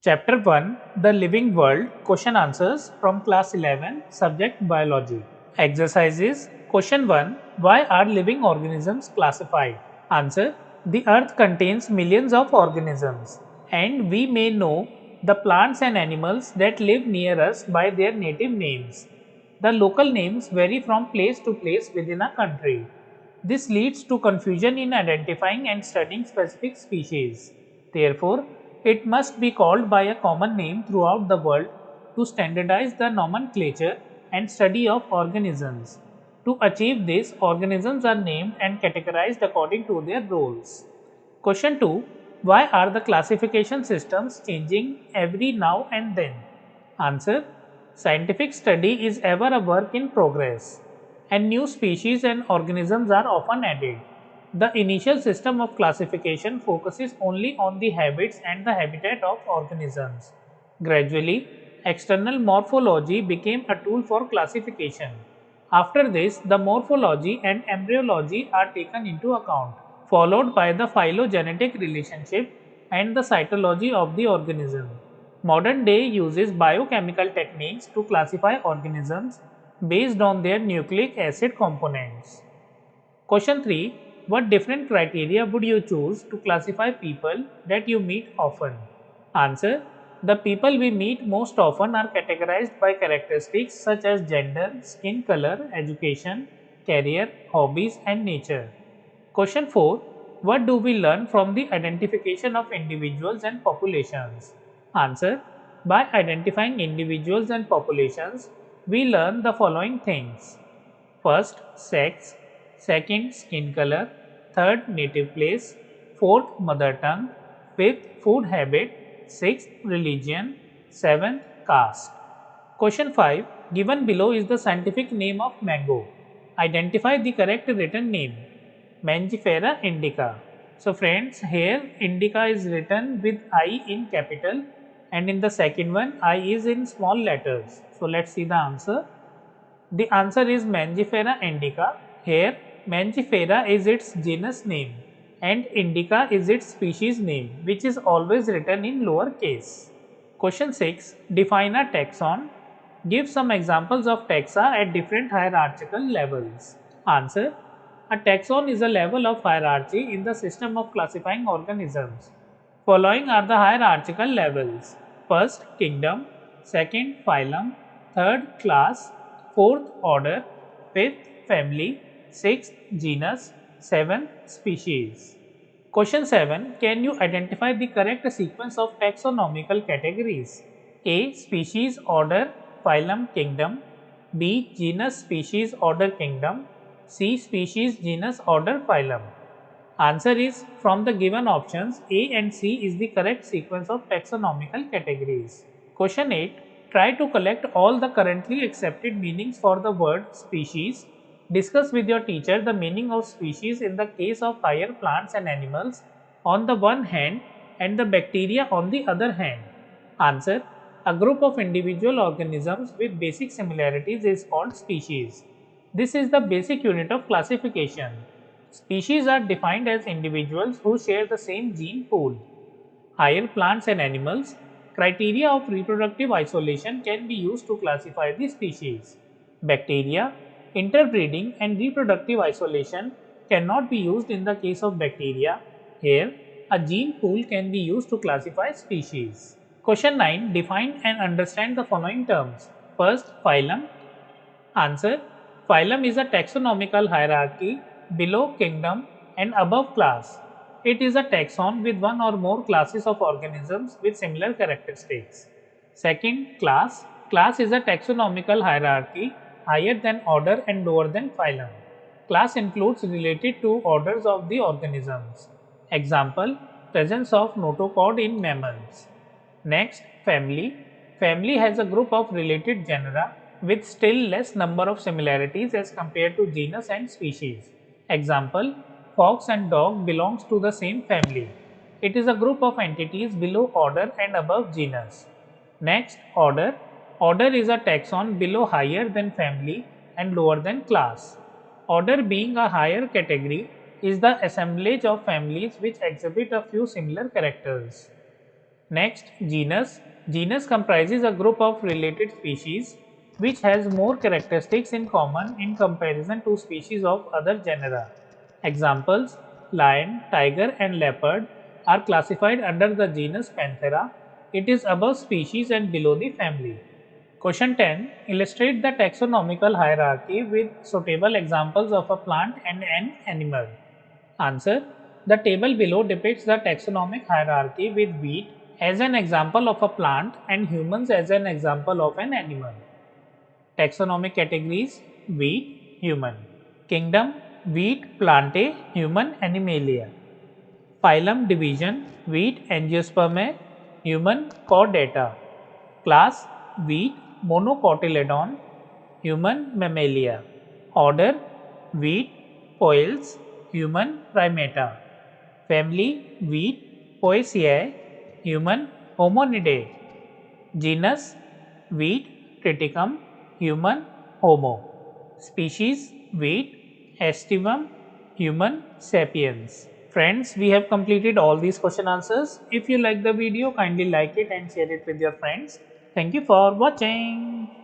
Chapter 1, The Living World, Question Answers from Class 11, Subject Biology. Exercises. Question 1, Why are living organisms classified? Answer, the earth contains millions of organisms, and we may know the plants and animals that live near us by their native names. The local names vary from place to place within a country. This leads to confusion in identifying and studying specific species. Therefore, it must be called by a common name throughout the world to standardize the nomenclature and study of organisms. To achieve this, organisms are named and categorized according to their roles. Question 2, why are the classification systems changing every now and then? Answer, scientific study is ever a work in progress, and new species and organisms are often added. The initial system of classification focuses only on the habits and the habitat of organisms. Gradually, external morphology became a tool for classification. After this, the morphology and embryology are taken into account, followed by the phylogenetic relationship and the cytology of the organism. Modern day uses biochemical techniques to classify organisms based on their nucleic acid components. Question 3, what different criteria would you choose to classify people that you meet often? Answer, the people we meet most often are categorized by characteristics such as gender, skin color, education, career, hobbies, and nature. Question 4, what do we learn from the identification of individuals and populations? Answer, by identifying individuals and populations, we learn the following things. First, sex. Second, skin color. Third, native place. Fourth, mother tongue. Fifth, food habit. Sixth, religion. Seventh, caste. Question 5. Given below is the scientific name of mango. Identify the correct written name. Mangifera indica. So friends, here indica is written with I in capital, and in the second one I is in small letters. So let's see the answer. The answer is Mangifera indica. Here, Mangifera is its genus name and indica is its species name, which is always written in lower case. Question 6. Define a taxon. Give some examples of taxa at different hierarchical levels. Answer. A taxon is a level of hierarchy in the system of classifying organisms. Following are the hierarchical levels. First, kingdom. Second, phylum. Third, class. Fourth, order. Fifth, family. Sixth, genus. Seventh, species. Question 7. Can you identify the correct sequence of taxonomical categories? A. Species, order, phylum, kingdom. B. Genus, species, order, kingdom. C. Species, genus, order, phylum. Answer is, from the given options, A and C is the correct sequence of taxonomical categories. Question 8. Try to collect all the currently accepted meanings for the word species. Discuss with your teacher the meaning of species in the case of higher plants and animals on the one hand and the bacteria on the other hand. Answer. A group of individual organisms with basic similarities is called species. This is the basic unit of classification. Species are defined as individuals who share the same gene pool. Higher plants and animals, criteria of reproductive isolation can be used to classify the species. Bacteria, interbreeding and reproductive isolation cannot be used in the case of bacteria. Here, a gene pool can be used to classify species. Question 9. Define and understand the following terms. First, phylum. Answer. Phylum is a taxonomical hierarchy below kingdom and above class. It is a taxon with one or more classes of organisms with similar characteristics. Second, class. Class is a taxonomical hierarchy higher than order and lower than phylum. Class includes related to orders of the organisms. Example, presence of notochord in mammals. Next, family. Family has a group of related genera with still less number of similarities as compared to genus and species. Example, fox and dog belongs to the same family. It is a group of entities below order and above genus. Next, order. Order is a taxon below higher than family and lower than class. Order, being a higher category, is the assemblage of families which exhibit a few similar characters. Next, genus. Genus comprises a group of related species which has more characteristics in common in comparison to species of other genera. Examples: lion, tiger and leopard are classified under the genus Panthera. It is above species and below the family. Question 10. Illustrate the taxonomical hierarchy with suitable examples of a plant and an animal. Answer. The table below depicts the taxonomic hierarchy with wheat as an example of a plant and humans as an example of an animal. Taxonomic categories: wheat, human. Kingdom: wheat, plantae, human, animalia. Phylum division: wheat, Angiospermae, human, Chordata. Class: wheat, Monocotyledon, human, Mammalia. Order: wheat, Poales, human, Primata. Family: wheat, Poaceae, human, Hominidae. Genus: wheat, Triticum, human, Homo. Species: wheat, Aestivum, human, Sapiens. Friends, we have completed all these question answers. If you like the video, kindly like it and share it with your friends. Thank you for watching.